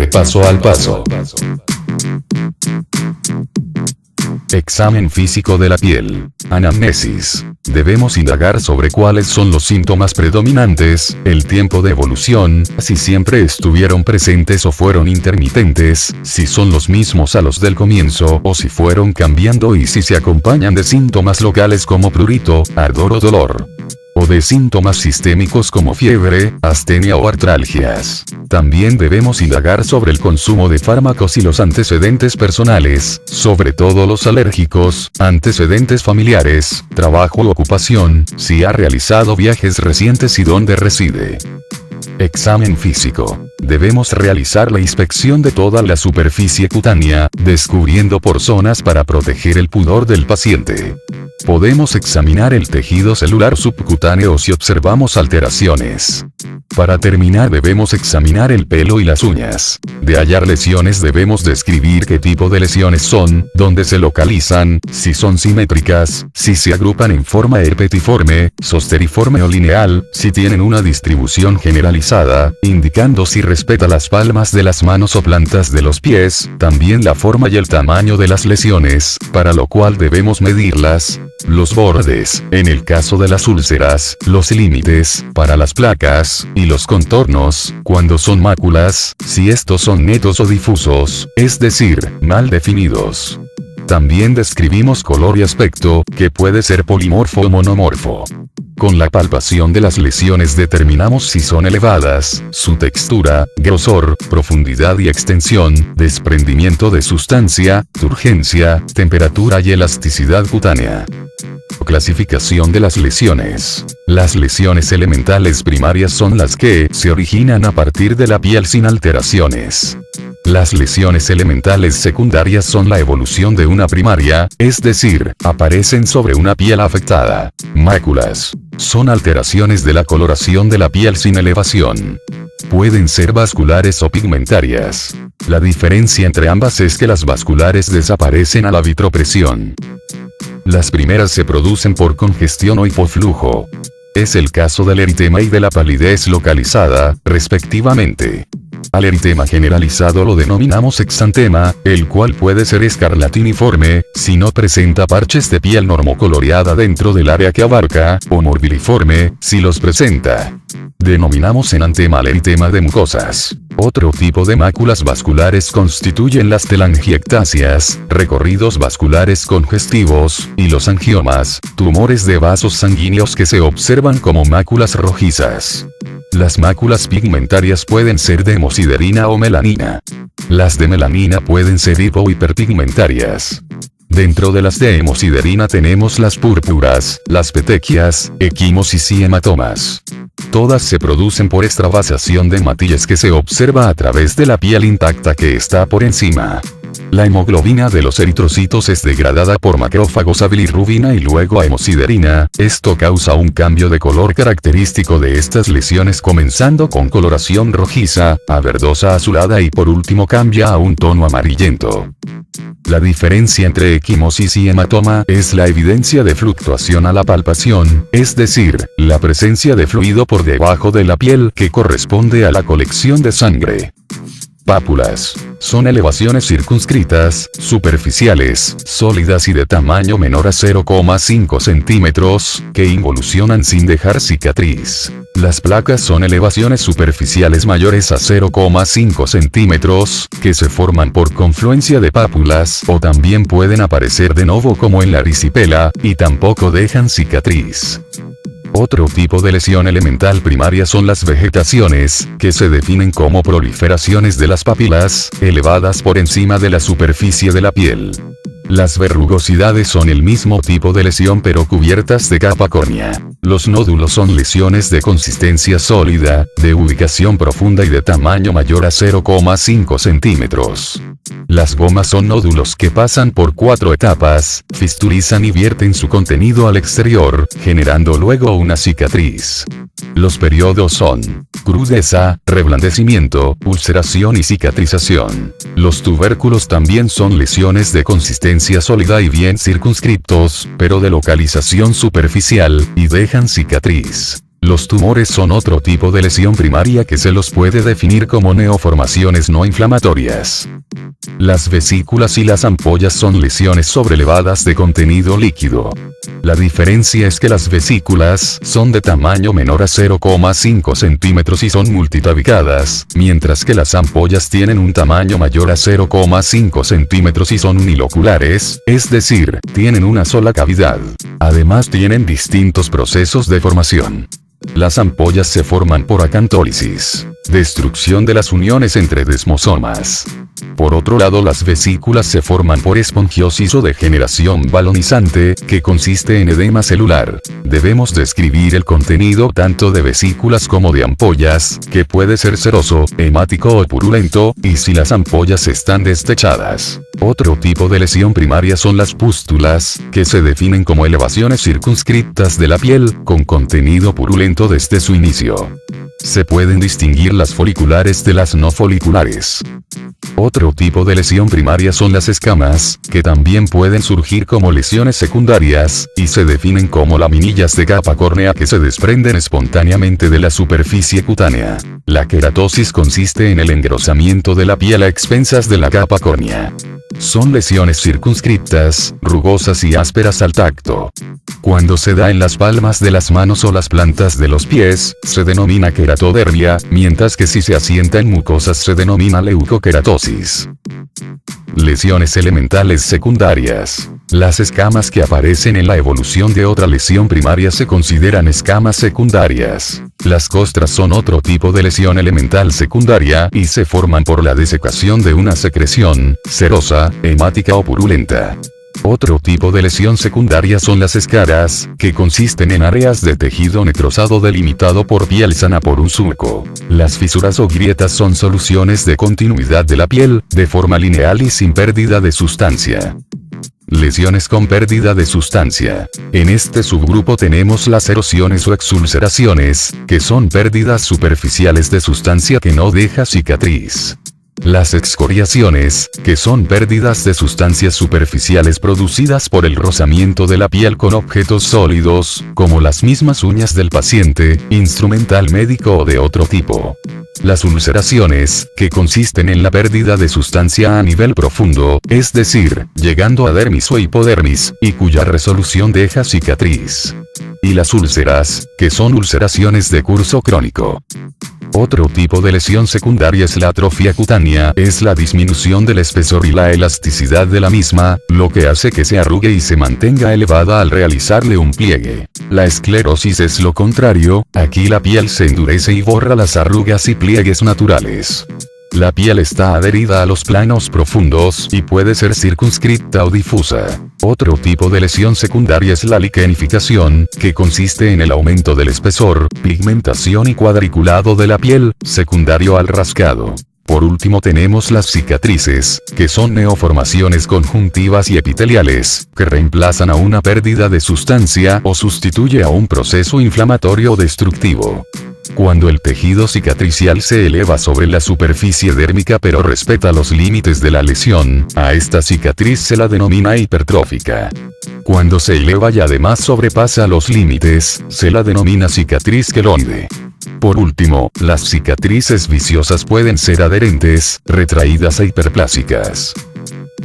paso al paso. Examen físico de la piel. Anamnesis. Debemos indagar sobre cuáles son los síntomas predominantes, el tiempo de evolución, si siempre estuvieron presentes o fueron intermitentes, si son los mismos a los del comienzo o si fueron cambiando y si se acompañan de síntomas locales como prurito, ardor o dolor. O de síntomas sistémicos como fiebre, astenia o artralgias. También debemos indagar sobre el consumo de fármacos y los antecedentes personales, sobre todo los alérgicos, antecedentes familiares, trabajo u ocupación, si ha realizado viajes recientes y dónde reside. Examen físico. Debemos realizar la inspección de toda la superficie cutánea, descubriendo por zonas para proteger el pudor del paciente. Podemos examinar el tejido celular subcutáneo si observamos alteraciones. Para terminar debemos examinar el pelo y las uñas. De hallar lesiones debemos describir qué tipo de lesiones son, dónde se localizan, si son simétricas, si se agrupan en forma herpetiforme, zosteriforme o lineal, si tienen una distribución generalizada, indicando si respeta las palmas de las manos o plantas de los pies, también la forma y el tamaño de las lesiones, para lo cual debemos medirlas, los bordes, en el caso de las úlceras, los límites, para las placas, y los contornos, cuando son máculas, si estos son netos o difusos, es decir, mal definidos. También describimos color y aspecto, que puede ser polimorfo o monomorfo. Con la palpación de las lesiones determinamos si son elevadas, su textura, grosor, profundidad y extensión, desprendimiento de sustancia, turgencia, temperatura y elasticidad cutánea. Clasificación de las lesiones. Las lesiones elementales primarias son las que se originan a partir de la piel sin alteraciones. Las lesiones elementales secundarias son la evolución de una primaria, es decir, aparecen sobre una piel afectada. Máculas. Son alteraciones de la coloración de la piel sin elevación. Pueden ser vasculares o pigmentarias. La diferencia entre ambas es que las vasculares desaparecen a la vitropresión. Las primeras se producen por congestión o hipoflujo. Es el caso del eritema y de la palidez localizada, respectivamente. Al eritema generalizado lo denominamos exantema, el cual puede ser escarlatiniforme, si no presenta parches de piel normocoloreada dentro del área que abarca, o morbiliforme, si los presenta. Denominamos enantema al eritema de mucosas. Otro tipo de máculas vasculares constituyen las telangiectasias, recorridos vasculares congestivos, y los angiomas, tumores de vasos sanguíneos que se observan como máculas rojizas. Las máculas pigmentarias pueden ser de hemosiderina o melanina. Las de melanina pueden ser hipo o hiperpigmentarias. Dentro de las de hemosiderina tenemos las púrpuras, las petequias, equimosis y hematomas. Todas se producen por extravasación de matillas que se observa a través de la piel intacta que está por encima. La hemoglobina de los eritrocitos es degradada por macrófagos a bilirrubina y luego a hemosiderina. Esto causa un cambio de color característico de estas lesiones, comenzando con coloración rojiza, a verdosa azulada y por último cambia a un tono amarillento. La diferencia entre equimosis y hematoma es la evidencia de fluctuación a la palpación, es decir, la presencia de fluido por debajo de la piel que corresponde a la colección de sangre. Pápulas. Son elevaciones circunscritas, superficiales, sólidas y de tamaño menor a 0,5 centímetros, que involucionan sin dejar cicatriz. Las placas son elevaciones superficiales mayores a 0,5 centímetros, que se forman por confluencia de pápulas, o también pueden aparecer de novo como en la erisipela, y tampoco dejan cicatriz. Otro tipo de lesión elemental primaria son las vegetaciones, que se definen como proliferaciones de las papilas, elevadas por encima de la superficie de la piel. Las verrugosidades son el mismo tipo de lesión pero cubiertas de capa córnea. Los nódulos son lesiones de consistencia sólida, de ubicación profunda y de tamaño mayor a 0,5 centímetros. Las gomas son nódulos que pasan por 4 etapas, fistulizan y vierten su contenido al exterior, generando luego una cicatriz. Los periodos son crudeza, reblandecimiento, ulceración y cicatrización. Los tubérculos también son lesiones de consistencia sólida y bien circunscriptos, pero de localización superficial, y dejan cicatriz. Los tumores son otro tipo de lesión primaria que se los puede definir como neoformaciones no inflamatorias. Las vesículas y las ampollas son lesiones sobrelevadas de contenido líquido. La diferencia es que las vesículas son de tamaño menor a 0,5 centímetros y son multitabicadas, mientras que las ampollas tienen un tamaño mayor a 0,5 centímetros y son uniloculares, es decir, tienen una sola cavidad. Además tienen distintos procesos de formación. Las ampollas se forman por acantólisis, destrucción de las uniones entre desmosomas. Por otro lado, las vesículas se forman por espongiosis o degeneración balonizante, que consiste en edema celular. Debemos describir el contenido tanto de vesículas como de ampollas, que puede ser seroso, hemático o purulento, y si las ampollas están destechadas. Otro tipo de lesión primaria son las pústulas, que se definen como elevaciones circunscriptas de la piel, con contenido purulento desde su inicio. Se pueden distinguir las foliculares de las no foliculares. Otro tipo de lesión primaria son las escamas, que también pueden surgir como lesiones secundarias, y se definen como laminillas de capa córnea que se desprenden espontáneamente de la superficie cutánea. La queratosis consiste en el engrosamiento de la piel a expensas de la capa córnea. Son lesiones circunscriptas, rugosas y ásperas al tacto. Cuando se da en las palmas de las manos o las plantas de los pies, se denomina queratodermia, mientras que si se asienta en mucosas se denomina leucoqueratosis. Lesiones elementales secundarias. Las escamas que aparecen en la evolución de otra lesión primaria se consideran escamas secundarias. Las costras son otro tipo de lesión elemental secundaria y se forman por la desecación de una secreción, serosa, hemática o purulenta. Otro tipo de lesión secundaria son las escaras, que consisten en áreas de tejido necrosado delimitado por piel sana por un surco. Las fisuras o grietas son soluciones de continuidad de la piel, de forma lineal y sin pérdida de sustancia. Lesiones con pérdida de sustancia. En este subgrupo tenemos las erosiones o exulceraciones, que son pérdidas superficiales de sustancia que no deja cicatriz. Las excoriaciones, que son pérdidas de sustancias superficiales producidas por el rozamiento de la piel con objetos sólidos, como las mismas uñas del paciente, instrumental médico o de otro tipo. Las ulceraciones, que consisten en la pérdida de sustancia a nivel profundo, es decir, llegando a dermis o hipodermis, y cuya resolución deja cicatriz. Y las úlceras, que son ulceraciones de curso crónico. Otro tipo de lesión secundaria es la atrofia cutánea, es la disminución del espesor y la elasticidad de la misma, lo que hace que se arrugue y se mantenga elevada al realizarle un pliegue. La esclerosis es lo contrario, aquí la piel se endurece y borra las arrugas y pliegues naturales. La piel está adherida a los planos profundos y puede ser circunscripta o difusa. Otro tipo de lesión secundaria es la liquenificación, que consiste en el aumento del espesor, pigmentación y cuadriculado de la piel, secundario al rascado. Por último tenemos las cicatrices, que son neoformaciones conjuntivas y epiteliales, que reemplazan a una pérdida de sustancia o sustituye a un proceso inflamatorio o destructivo. Cuando el tejido cicatricial se eleva sobre la superficie dérmica pero respeta los límites de la lesión, a esta cicatriz se la denomina hipertrófica. Cuando se eleva y además sobrepasa los límites, se la denomina cicatriz queloide. Por último, las cicatrices viciosas pueden ser adherentes, retraídas e hiperplásicas.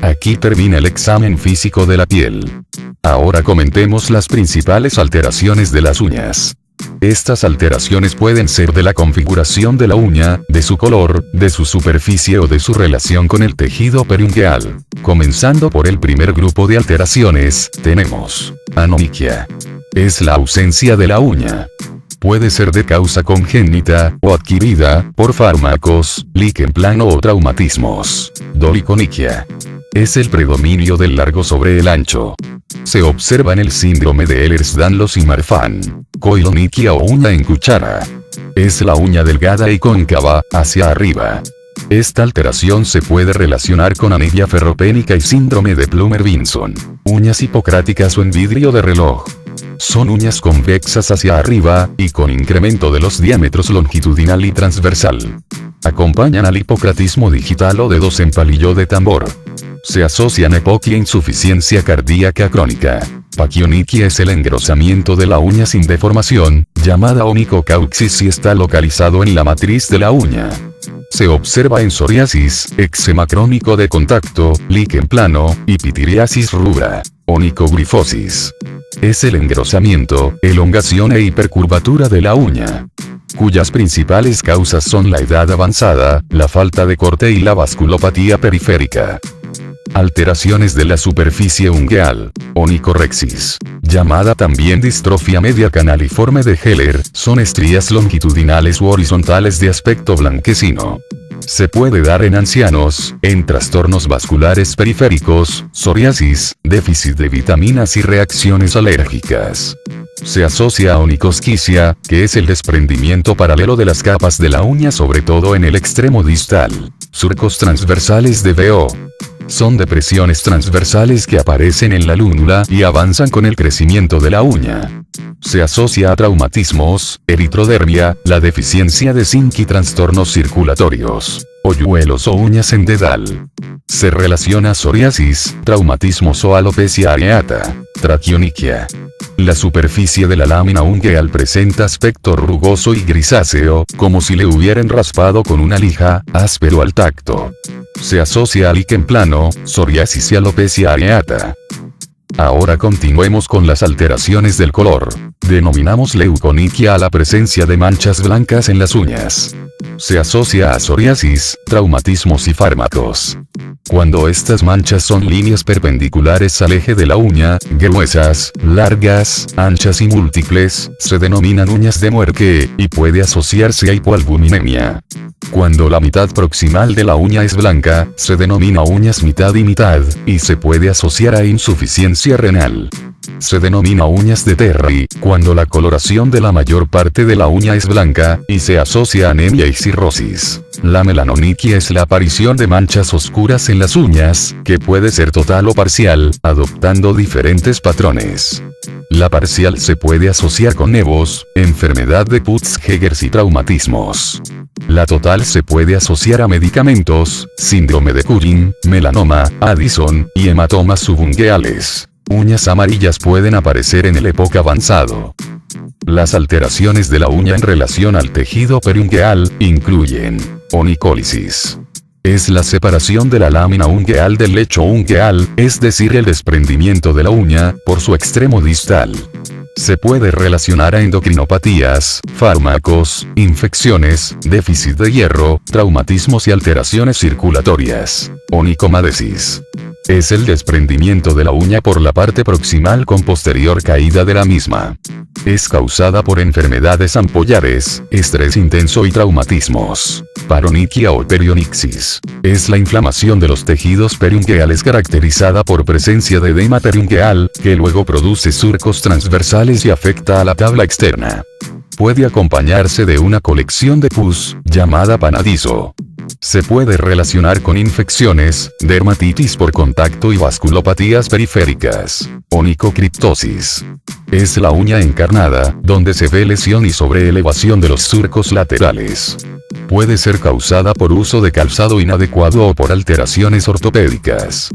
Aquí termina el examen físico de la piel. Ahora comentemos las principales alteraciones de las uñas. Estas alteraciones pueden ser de la configuración de la uña, de su color, de su superficie o de su relación con el tejido periungueal. Comenzando por el primer grupo de alteraciones, tenemos anomiquia. Es la ausencia de la uña. Puede ser de causa congénita, o adquirida, por fármacos, líquen plano o traumatismos. Doriconiquia. Es el predominio del largo sobre el ancho. Se observa en el síndrome de Ehlers-Danlos y Marfan. Coiloniquia o uña en cuchara. Es la uña delgada y cóncava, hacia arriba. Esta alteración se puede relacionar con anemia ferropénica y síndrome de Plummer-Vinson. Uñas hipocráticas o en vidrio de reloj. Son uñas convexas hacia arriba, y con incremento de los diámetros longitudinal y transversal. Acompañan al hipocratismo digital o dedos en palillo de tambor. Se asocian a EPOC y insuficiencia cardíaca crónica. Pachyonychia es el engrosamiento de la uña sin deformación, llamada onychocauxis y está localizado en la matriz de la uña. Se observa en psoriasis, eczema crónico de contacto, líquen plano, y pitiriasis rubra, onychogrifosis. Es el engrosamiento, elongación e hipercurvatura de la uña, cuyas principales causas son la edad avanzada, la falta de corte y la vasculopatía periférica. Alteraciones de la superficie ungueal, onychorexis, llamada también distrofia media canaliforme de Heller, son estrías longitudinales u horizontales de aspecto blanquecino. Se puede dar en ancianos, en trastornos vasculares periféricos, psoriasis, déficit de vitaminas y reacciones alérgicas. Se asocia a onychosquicia, que es el desprendimiento paralelo de las capas de la uña sobre todo en el extremo distal. Surcos transversales de BO. Son depresiones transversales que aparecen en la lúnula y avanzan con el crecimiento de la uña. Se asocia a traumatismos, eritrodermia, la deficiencia de zinc y trastornos circulatorios, hoyuelos o uñas en dedal. Se relaciona a psoriasis, traumatismos o alopecia areata, trachyonychia. La superficie de la lámina ungueal presenta aspecto rugoso y grisáceo, como si le hubieran raspado con una lija, áspero al tacto. Se asocia a líquen plano, psoriasis y alopecia areata. Ahora continuemos con las alteraciones del color. Denominamos leuconychia a la presencia de manchas blancas en las uñas. Se asocia a psoriasis, traumatismos y fármacos. Cuando estas manchas son líneas perpendiculares al eje de la uña, gruesas, largas, anchas y múltiples, se denominan uñas de muerte, y puede asociarse a hipoalbuminemia. Cuando la mitad proximal de la uña es blanca, se denomina uñas mitad y mitad, y se puede asociar a insuficiencia renal. Se denomina uñas de Terry, cuando la coloración de la mayor parte de la uña es blanca, y se asocia a anemia y cirrosis. La melanonychia es la aparición de manchas oscuras en las uñas, que puede ser total o parcial, adoptando diferentes patrones. La parcial se puede asociar con nevos, enfermedad de Peutz-Jeghers y traumatismos. La total se puede asociar a medicamentos, síndrome de Curing, melanoma, Addison, y hematomas subungueales. Uñas amarillas pueden aparecer en el época avanzado. Las alteraciones de la uña en relación al tejido periungueal incluyen onychólisis. Es la separación de la lámina ungueal del lecho ungueal, es decir, el desprendimiento de la uña, por su extremo distal. Se puede relacionar a endocrinopatías, fármacos, infecciones, déficit de hierro, traumatismos y alteraciones circulatorias. Onychomadesis. Es el desprendimiento de la uña por la parte proximal con posterior caída de la misma. Es causada por enfermedades ampollares, estrés intenso y traumatismos. Paronychia o perionyxis. Es la inflamación de los tejidos periungueales caracterizada por presencia de edema periungueal, que luego produce surcos transversales y afecta a la tabla externa. Puede acompañarse de una colección de pus, llamada panadizo. Se puede relacionar con infecciones, dermatitis por contacto y vasculopatías periféricas. Onychocriptosis. Es la uña encarnada, donde se ve lesión y sobreelevación de los surcos laterales. Puede ser causada por uso de calzado inadecuado o por alteraciones ortopédicas.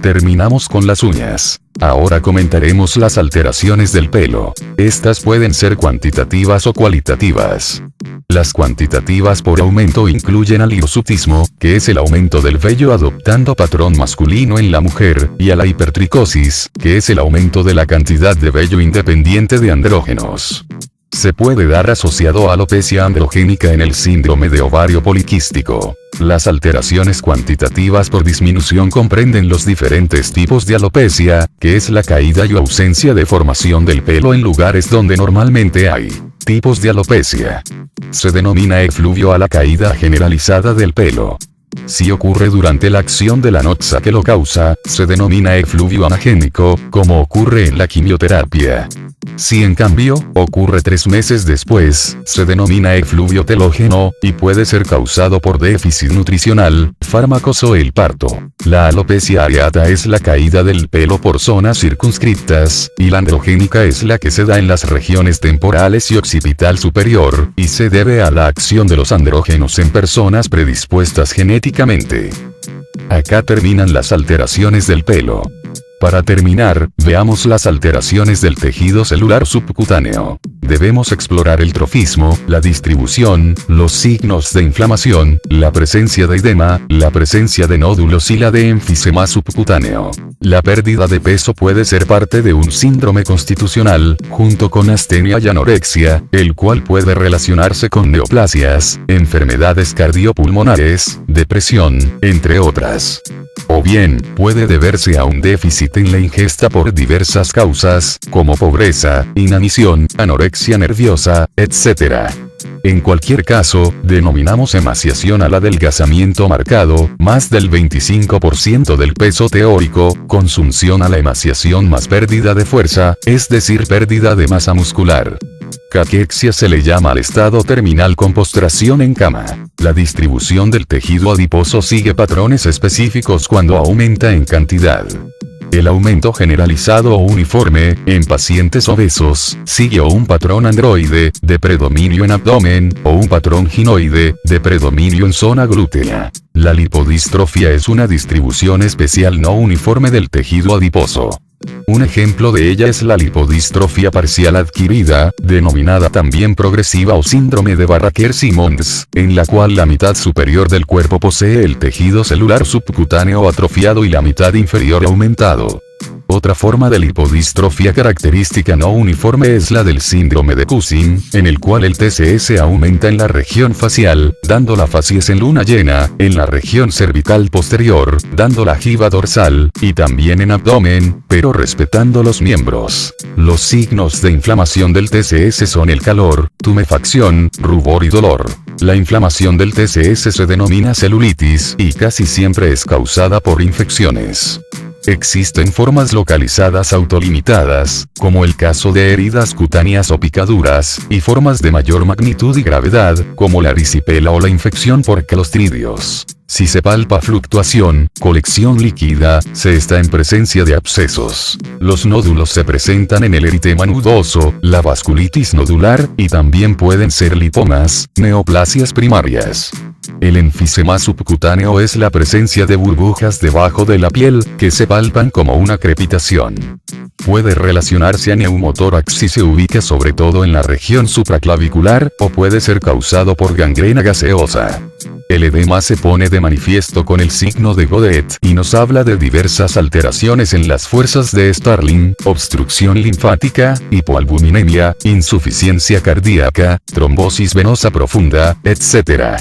Terminamos con las uñas. Ahora comentaremos las alteraciones del pelo. Estas pueden ser cuantitativas o cualitativas. Las cuantitativas por aumento incluyen al hirsutismo, que es el aumento del vello adoptando patrón masculino en la mujer, y a la hipertricosis, que es el aumento de la cantidad de vello independiente de andrógenos. Se puede dar asociado a alopecia androgénica en el síndrome de ovario poliquístico. Las alteraciones cuantitativas por disminución comprenden los diferentes tipos de alopecia, que es la caída y ausencia de formación del pelo en lugares donde normalmente hay. Tipos de alopecia. Se denomina efluvio a la caída generalizada del pelo. Si ocurre durante la acción de la noxa que lo causa, se denomina efluvio anagénico, como ocurre en la quimioterapia. Si en cambio, ocurre 3 meses después, se denomina efluvio telógeno, y puede ser causado por déficit nutricional, fármacos o el parto. La alopecia areata es la caída del pelo por zonas circunscriptas, y la androgénica es la que se da en las regiones temporales y occipital superior, y se debe a la acción de los andrógenos en personas predispuestas genéticamente. Acá terminan las alteraciones del pelo. Para terminar, veamos las alteraciones del tejido celular subcutáneo. Debemos explorar el trofismo, la distribución, los signos de inflamación, la presencia de edema, la presencia de nódulos y la de enfisema subcutáneo. La pérdida de peso puede ser parte de un síndrome constitucional, junto con astenia y anorexia, el cual puede relacionarse con neoplasias, enfermedades cardiopulmonares, depresión, entre otras. O bien, puede deberse a un déficit en la ingesta por diversas causas, como pobreza, inanición, anorexia nerviosa, etc. En cualquier caso, denominamos emaciación al adelgazamiento marcado, más del 25% del peso teórico, consunción a la emaciación más pérdida de fuerza, es decir pérdida de masa muscular. Caquexia se le llama al estado terminal con postración en cama. La distribución del tejido adiposo sigue patrones específicos cuando aumenta en cantidad. El aumento generalizado o uniforme, en pacientes obesos, sigue o un patrón androide, de predominio en abdomen, o un patrón ginoide, de predominio en zona glútea. La lipodistrofia es una distribución especial no uniforme del tejido adiposo. Un ejemplo de ella es la lipodistrofia parcial adquirida, denominada también progresiva o síndrome de Barraquer-Simons, en la cual la mitad superior del cuerpo posee el tejido celular subcutáneo atrofiado y la mitad inferior aumentado. Otra forma de lipodistrofia característica no uniforme es la del síndrome de Cushing, en el cual el TSS aumenta en la región facial, dando la facies en luna llena, en la región cervical posterior, dando la jiba dorsal, y también en abdomen, pero respetando los miembros. Los signos de inflamación del TSS son el calor, tumefacción, rubor y dolor. La inflamación del TSS se denomina celulitis y casi siempre es causada por infecciones. Existen formas localizadas autolimitadas, como el caso de heridas cutáneas o picaduras, y formas de mayor magnitud y gravedad, como la erisipela o la infección por clostridios. Si se palpa fluctuación, colección líquida, se está en presencia de abscesos. Los nódulos se presentan en el eritema nudoso, la vasculitis nodular, y también pueden ser lipomas, neoplasias primarias. El enfisema subcutáneo es la presencia de burbujas debajo de la piel, que se palpan como una crepitación. Puede relacionarse a neumotórax si se ubica sobre todo en la región supraclavicular, o puede ser causado por gangrena gaseosa. El edema se pone de manifiesto con el signo de Godet y nos habla de diversas alteraciones en las fuerzas de Starling, obstrucción linfática, hipoalbuminemia, insuficiencia cardíaca, trombosis venosa profunda, etc.